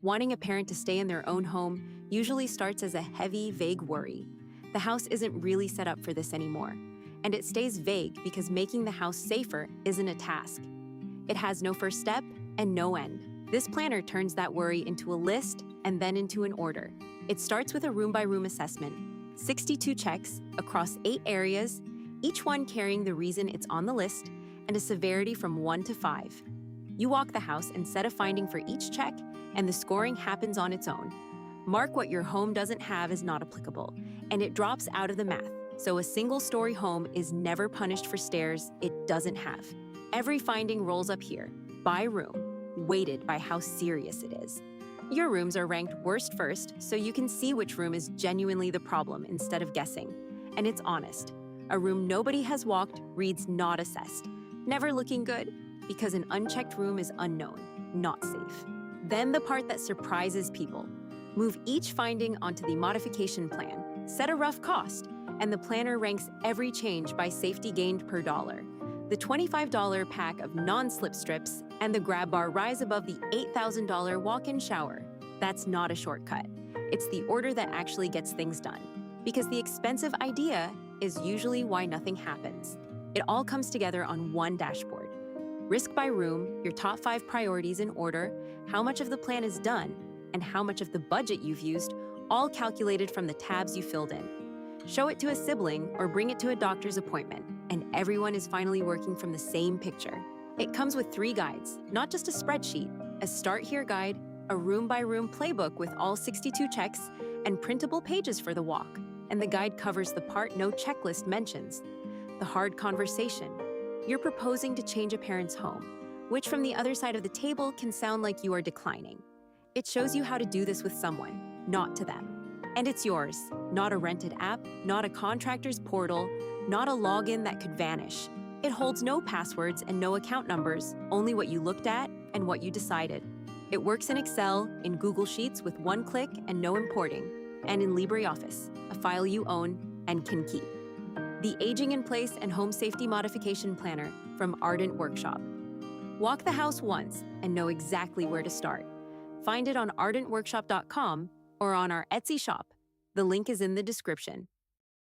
Wanting a parent to stay in their own home usually starts as a heavy, vague worry. The house isn't really set up for this anymore. And it stays vague because making the house safer isn't a task. It has no first step and no end. This planner turns that worry into a list and then into an order. It starts with a room-by-room assessment, 62 checks across 8 areas, each one carrying the reason it's on the list, and a severity from 1 to 5. You walk the house and set a finding for each check, and the scoring happens on its own. Mark what your home doesn't have as not applicable, and it drops out of the math, so a single-story home is never punished for stairs it doesn't have. Every finding rolls up here, by room, weighted by how serious it is. Your rooms are ranked worst first, so you can see which room is genuinely the problem instead of guessing. And it's honest. A room nobody has walked reads not assessed, never looking good, because an unchecked room is unknown, not safe. Then the part that surprises people. Move each finding onto the modification plan, set a rough cost, and the planner ranks every change by safety gained per dollar. The $25 pack of non-slip strips and the grab bar rise above the $8,000 walk-in shower. That's not a shortcut. It's the order that actually gets things done. Because the expensive idea is usually why nothing happens. It all comes together on one dashboard. Risk by room, your top 5 priorities in order, how much of the plan is done, and how much of the budget you've used, all calculated from the tabs you filled in. Show it to a sibling or bring it to a doctor's appointment, and everyone is finally working from the same picture. It comes with 3 guides, not just a spreadsheet, a Start Here guide, a room-by-room playbook with all 62 checks, and printable pages for the walk. And the guide covers the part no checklist mentions, the hard conversation. You're proposing to change a parent's home, which from the other side of the table can sound like you are declining. It shows you how to do this with someone, not to them. And it's yours, not a rented app, not a contractor's portal, not a login that could vanish. It holds no passwords and no account numbers, only what you looked at and what you decided. It works in Excel, in Google Sheets with one click and no importing, and in LibreOffice, a file you own and can keep. The Aging in Place and Home Safety Modification Planner from Ardent Workshop. Walk the house once and know exactly where to start. Find it on ardentworkshop.com or on our Etsy shop. The link is in the description.